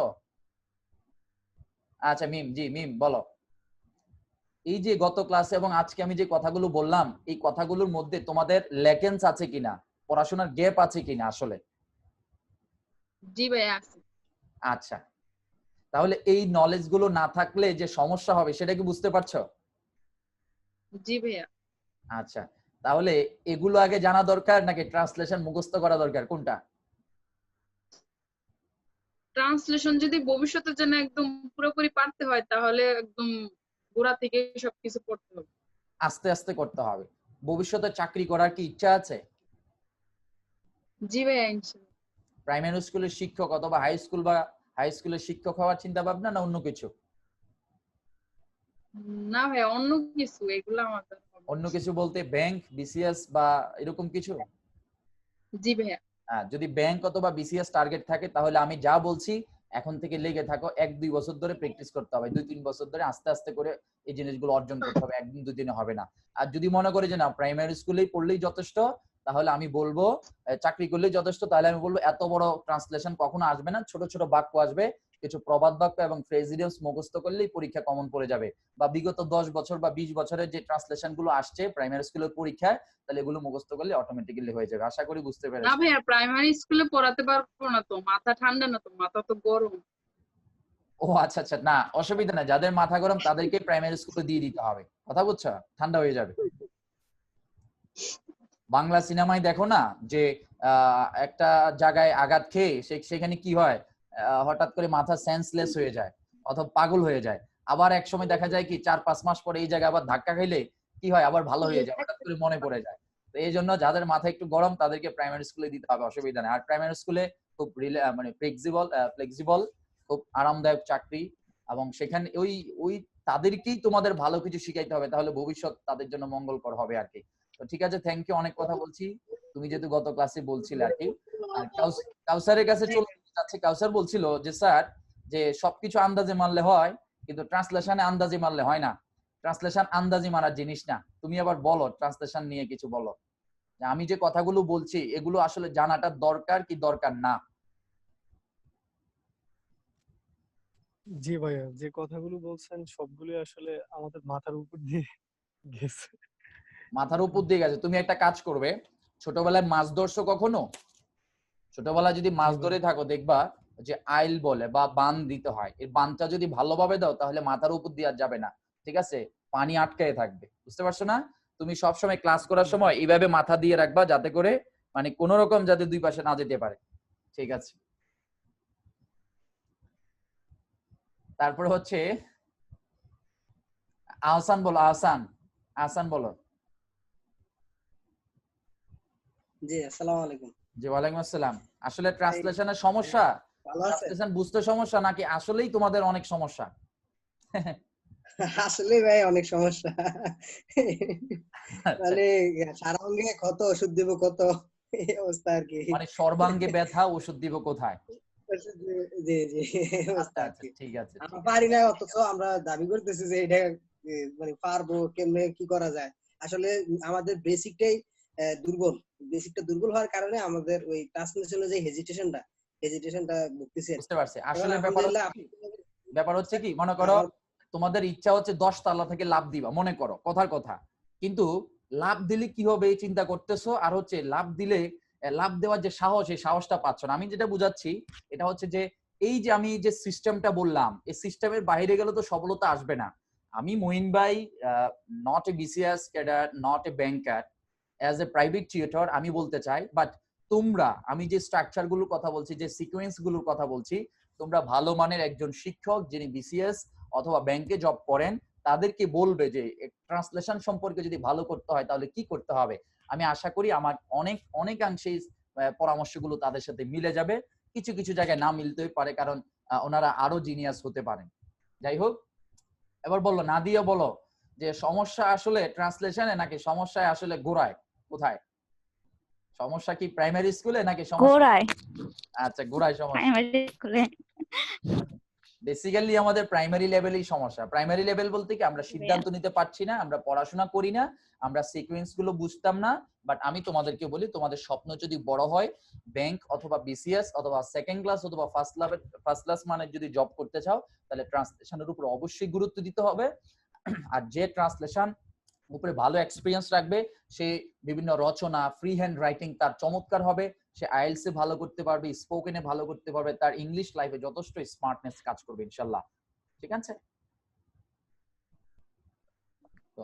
আচ্ছা মিম, জি মিম বলো। এই যে গত ক্লাসে এবং আজকে আমি যে কথাগুলো বললাম এই কথাগুলোর মধ্যে তোমাদের ল্যাকেন্স আছে কিনা, পড়াশোনার গ্যাপ আছে কিনা আসলে? জি ভাই আছে। আচ্ছা, তাহলে এই নলেজ গুলো না থাকলে যে সমস্যা হবে সেটা কি বুঝতে পারছো? জি ভাইয়া। আচ্ছা, তাহলে এগুলো আগে জানা দরকার নাকি ট্রান্সলেশন মুখস্থ করা দরকার, কোনটা? ট্রান্সলেশন যদি ভবিষ্যতের জন্য একদম পুরোপুরি পারতে হয় তাহলে একদম গোড়া থেকে সবকিছু পড়তে হবে, আস্তে আস্তে করতে হবে। ভবিষ্যতে চাকরি করার কি ইচ্ছা আছে? জি ভাইয়া ইনশাআল্লাহ। প্রাইমারি স্কুলের শিক্ষক অথবা হাই স্কুলের শিক্ষক হওয়ার চিন্তা ভাবনা না অন্য কিছু? না ভাইয়া অন্য কিছু, এগুলো আমাদের অন্য কিছু বলতে ব্যাংক, বিসিএস বা এরকম কিছু? জি ভাইয়া। যদি ব্যাংক অথবা বিসিএস টার্গেট থাকে তাহলে আমি যা বলছি এখন থেকে লেগে থাকো, 1-2 বছর ধরে প্র্যাকটিস করতে হবে, 2-3 বছর ধরে আস্তে আস্তে করে এই জিনিসগুলো অর্জন করতে হবে, একদিন দুদিনে হবে না। আর যদি মনে করে যে না প্রাইমারি স্কুলেই পড়লেই যথেষ্ট তাহলে আমি বলবো চাকরি করলেই যথেষ্ট, তাহলে আমি বলবো এত বড় ট্রান্সলেশন কখনো আসবে না, ছোট ছোট বাক্য আসবে, কিছু প্রবাদ বাক্য এবং ফ্রেজিডিয়ামস মুখস্থ করলেই পরীক্ষা কমন পড়ে যাবে। বা বিগত 10 বছর বা 20 বছরের যে ট্রান্সলেশন গুলো আসছে প্রাইমারি স্কুলের পরীক্ষায়, তাহলে এগুলো মুখস্থ করলে অটোমেটিক্যালি হয়ে যাবে। আশা করি বুঝতে পেরেছো। না ভাইয়া প্রাইমারি স্কুলে পড়াতে পারবো না তো, মাথা ঠান্ডা না তো, মাথা তো গরম। ও আচ্ছা আচ্ছা, না অসুবিধা নাই, যাদের মাথা গরম তাদেরকে প্রাইমারি স্কুলে দিয়ে দিতে হবে, কথা বুঝছো, ঠান্ডা হয়ে যাবে। বাংলা সিনেমায় দেখো না যে একটা জায়গায় আঘাত খেয়ে সেখানে কি হয়, হঠাৎ করে মাথা সেন্সলেস হয়ে যায় অথবা পাগল হয়ে যায়। আবার এক সময় দেখা যায় কি 4-5 মাস পরে এই জায়গায় আবার ধাক্কা খাইলে কি হয়, আবার ভালো হয়ে যায়, হঠাৎ করে মনে পড়ে যায়। তো এই জন্য যাদের মাথা একটু গরম তাদেরকে প্রাইমারি স্কুলে দিতে হবে, অসুবিধা নেই। আর প্রাইমারি স্কুলে খুব মানে ফ্লেক্সিবল, খুব আরামদায়ক চাকরি, এবং সেখানে ওই তাদেরকেই তোমাদের ভালো কিছু শিখাইতে হবে, তাহলে ভবিষ্যৎ তাদের জন্য মঙ্গলকর হবে আর কি। তো ঠিক আছে, থ্যাংক ইউ, অনেক কথা বলছি, তুমি যেহেতু গত ক্লাসে বলছিলে আর কি। কাউসারের কাছে চলে যাচ্ছে। কাউসার বলছিল যে স্যার যে সবকিছু আন্দাজে মারলে হয় কিন্তু ট্রান্সলেশনে আন্দাজে মারলে হয় না, ট্রান্সলেশন আন্দাজে মারার জিনিস না। তুমি আবার বলো ট্রান্সলেশন নিয়ে কিছু বলো, আমি যে কথাগুলো বলছি এগুলো আসলে জানাটা দরকার কি দরকার না? জি ভাইয়া, যে কথাগুলো বলছেন সবগুলো আসলে আমাদের মাথার উপর দিয়ে গেছে। মাথার উপর দিয়ে গেছে। তুমি একটা কাজ করবে, ছোটবেলায় মাছ ধরছো কখনো? ছোটবেলায় যদি মাছ ধরে থাকো দেখবা যে আইল বলে বা বান দিতে হয়, এই বানটা যদি ভালোভাবে দাও তাহলে মাথার উপর দিয়ে আর যাবে না, ঠিক আছে? পানি আটকায় থাকবে, বুঝতে পারছো না? তুমি সবসময় ক্লাস করার সময় এইভাবে মাথা দিয়ে রাখবা, যাতে করে মানে কোন রকম যাতে দুই পাশে না যেতে পারে, ঠিক আছে? তারপরে হচ্ছে আহসান বলো, আহসান, আহসান বলো। জি, আসসালামু আলাইকুম। জি, ওয়ালাইকুম আসসালাম। আসলে ট্রান্সলেশনের সমস্যা, ভালো আছেন? ট্রান্সলেশন বুঝতে সমস্যা নাকি আসলেই তোমাদের অনেক সমস্যা? আসলে ভাই অনেক সমস্যা। আচ্ছা, মানে সারা অঙ্গে ক্ষত, ওষুধ দিব কত, এই অবস্থা আর কি। মানে সর্বাঙ্গে ব্যথা, ওষুধ দিব কোথায়? জি জি, এই অবস্থা আচ্ছা আর আচ্ছা, কি। ঠিক আছে, আমরা ঠিক পারি না, অথচ আমরা দাবি করতেছি যে এটা মানে পারবো, কেমনে কি করা যায়। আসলে আমাদের বেসিকটাই দুর্বল। বেসিকটা দুর্বল হওয়ার কারণে আমাদের ওই ট্রান্সলেশনে যে হেজিটেশনটা ভুগতেছি আর বুঝতে কি। পারছি। এখন আসলে ব্যাপার আলহামদুলিল্লাহ হচ্ছে কি, মনে করো তোমাদের ইচ্ছা হচ্ছে 10 তলা থেকে লাফ দিবা, মনে করো কথার কথা, কিন্তু লাফ দিলে কি হবে এই চিন্তা করতেছো, আর হচ্ছে লাফ দিলে লাফ দেওয়ার যে সাহস, এই সাহসটা পাচ্ছ না। আমি যেটা বুঝাচ্ছি এটা হচ্ছে যে এই যে আমি যে সিস্টেমটা বললাম, এই সিস্টেমের বাইরে গেলে তো সফলতা আসবে না। আমি মুইন ভাই, not a BCS cadre, not a banker, as a private tutor আমি বলতে চাই, বাট তোমরা, আমি যে স্ট্রাকচার গুলোর কথা বলছি, যে সিকোয়েন্স গুলোর কথা বলছি, তোমরা ভালো মানের একজন শিক্ষক যিনি বিসিএস অথবা ব্যাংকে জব করেন তাদেরকে বলবে যে ট্রান্সলেশন সম্পর্কে যদি ভালো করতে হয় তাহলে কি করতে হবে। আমি আশা করি আমার অনেকাংশেই পরামর্শগুলো তাদের সাথে মিলে যাবে। কিছু কিছু জায়গায় না মিলতেই পারে, কারণ ওনারা আরো জিনিয়াস হতে পারেন। যাই হোক, এবার বললো নাদিয়া, বলো যে সমস্যা আসলে ট্রান্সলেশনে নাকি সমস্যা আসলে গোড়ায় কোথায়? সমস্যা কি প্রাইমারি স্কুলে নাকি সমস্যা? গোড়ায়। আচ্ছা, গোড়ায় সমস্যা। প্রাইমারি স্কুলে। বেসিক্যালি আমাদের প্রাইমারি লেভেলেই সমস্যা। প্রাইমারি লেভেল বলতে কি, আমরা সিদ্ধান্ত নিতে পারছি না, আমরা পড়াশোনা করি না, আমরা সিকোয়েন্স গুলো বুঝতাম না। বাট আমি তোমাদেরকে বলি, তোমাদের স্বপ্ন যদি বড় হয়, ব্যাংক অথবা বিসিএস অথবা সেকেন্ড ক্লাস অথবা ফার্স্ট ক্লাস মানে যদি জব করতে চাও, তাহলে ট্রান্সলেশনের উপর অবশ্যই গুরুত্ব দিতে হবে। আর যে ট্রান্সলেশন উপরে ভালো এক্সপিরিয়েন্স রাখবে, সে বিভিন্ন রচনা, ফ্রি হ্যান্ড রাইটিং তার চমৎকার হবে, সে আইএলস এ ভালো করতে পারবে, স্পোকেনে ভালো করতে পারবে, তার ইংলিশ লাইফে যথেষ্ট স্মার্টনেস কাজ করবে ইনশাআল্লাহ, ঠিক আছে? তো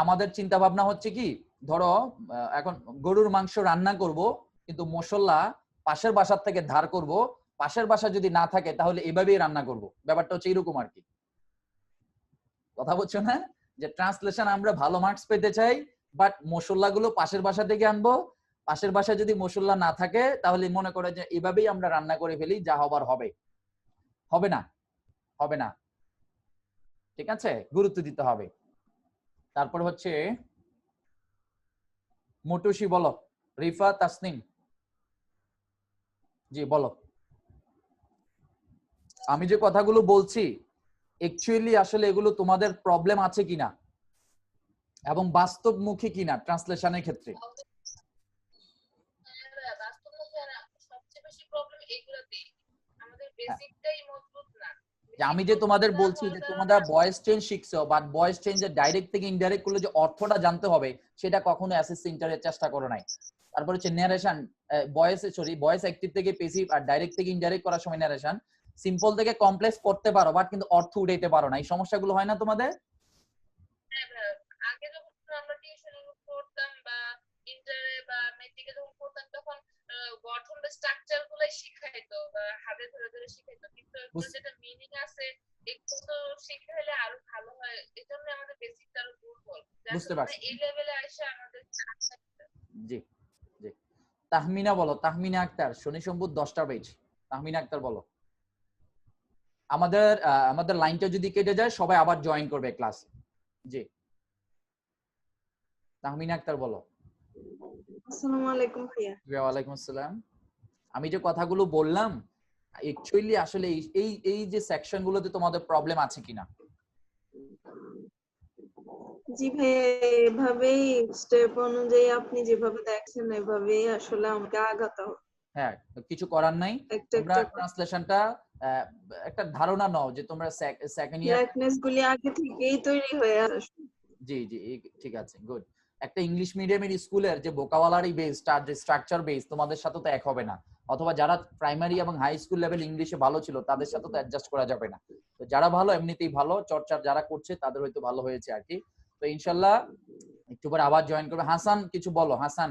আমাদের চিন্তা ভাবনা হচ্ছে কি, ধরো এখন গরুর মাংস রান্না করব, কিন্তু মশলা পাশের বাসার থেকে ধার করব, পাশের বাসা যদি না থাকে তাহলে এভাবেই রান্না করব। ব্যাপারটা হচ্ছে এরকম আর কি, কথা বলছো না? যে ট্রান্সলেশন আমরা ভালো মার্কস পেতে চাই, বাট মশলাগুলো পাশের বাসা থেকে আনবো, পাশের বাসায় যদি মশলা না থাকে তাহলে মনে করে যে এভাবেই আমরা রান্না করে ফেলি, যা হবার হবে। হবে না, হবে না, ঠিক আছে? গুরুত্ব দিতে হবে। তারপর হচ্ছে মোটুসি, বলো। রিফা, তাসনিম, জি বলো। আমি যে কথাগুলো বলছি অ্যাকচুয়ালি আসলে এগুলো তোমাদের প্রবলেম আছে কিনা এবং বাস্তবমুখী কিনা ট্রান্সলেশনের ক্ষেত্রে। আমি যে তোমাদের বলছি যে তোমরা ভয়েস চেঞ্জ শিখছো, বাট ভয়েস চেঞ্জের ডাইরেক্ট থেকে ইনডাইরেক্ট করলে যে অর্থটা জানতে হবে সেটা কখনো অ্যাসিস্ট ইন্টারের চেষ্টা করো নাই। তারপর হচ্ছে ন্যারেশন, ভয়েস অ্যাক্টিভ থেকে প্যাসিভ আর ডাইরেক্ট থেকে ইনডাইরেক্ট করার সময় ন্যারেশন সিম্পল থেকে কমপ্লেক্স করতে পারো, বাট কিন্তু অর্থ উঠাইতে পারো না। এই সমস্যাগুলো হয় না তোমাদের? আগে যখন আমরা টিউশন করতাম বা ইন্টারে বা মেট্রিকে যখন পড়তাম, তখন গঠন বা স্ট্রাকচার গুলো শিখাইতো বা হাতে ধরে ধরে শিখাইতো, কিন্তু এগুলো যেটা মিনিং আছে এগুলো তো শিখে হলে আরো ভালো হয়। এজন্য আমাদের বেসিকটা আরো দুর্বল। বুঝতে পারছি। এই লেভেলে এসে আমাদের জি জি। তাহমিনা বলো, তাহমিনা আক্তার, শনি সম্পদ 10টা পেজ। তাহমিনা আক্তার বলো। আমাদের লাইনটা যদি কেটে যায় সবাই আবার জয়েন করবে ক্লাস। জি, তাহমিনা আক্তার বলো। আসসালামু আলাইকুম ভাইয়া। ওয়ালাইকুম আসসালাম। আমি যে কথাগুলো বললাম অ্যাকচুয়ালি আসলে এই যে সেকশন গুলোতে তোমাদের প্রবলেম আছে কিনা? জি ভাইয়া, এভাবেই স্টেপ অনুযায়ী আপনি যেভাবে দেখছেন এভাবেই আসলে আমাকে আগাতে হবে। হ্যাঁ, কিছু করার নাই। তোমরা ট্রান্সলেশনটা একটা ধারণা নাও যে তোমরা সেকেন্ড ইয়ার লাইকনেস গুলি আগে থেকেই তৈরি হয়ে আসে। জি জি ঠিক আছে, গুড। একটা ইংলিশ মিডিয়ামের স্কুলের যে ভোকাবুলারি বেস, তার যে স্ট্রাকচার বেস তোমাদের সাথে তো এক হবে না, অথবা যারা প্রাইমারি এবং হাই স্কুল লেভেল ইংলিশে ভালো ছিল তাদের সাথে তো অ্যাডজাস্ট করা যাবে না। তো যারা ভালো এমনিতেই ভালো, চর্চা যারা করছে তাদের হয়তো ভালো হয়েছে আর কি। তো ইনশাল্লাহ একটু পরে আবার জয়েন করবে। হাসান কিছু বলো, হাসান।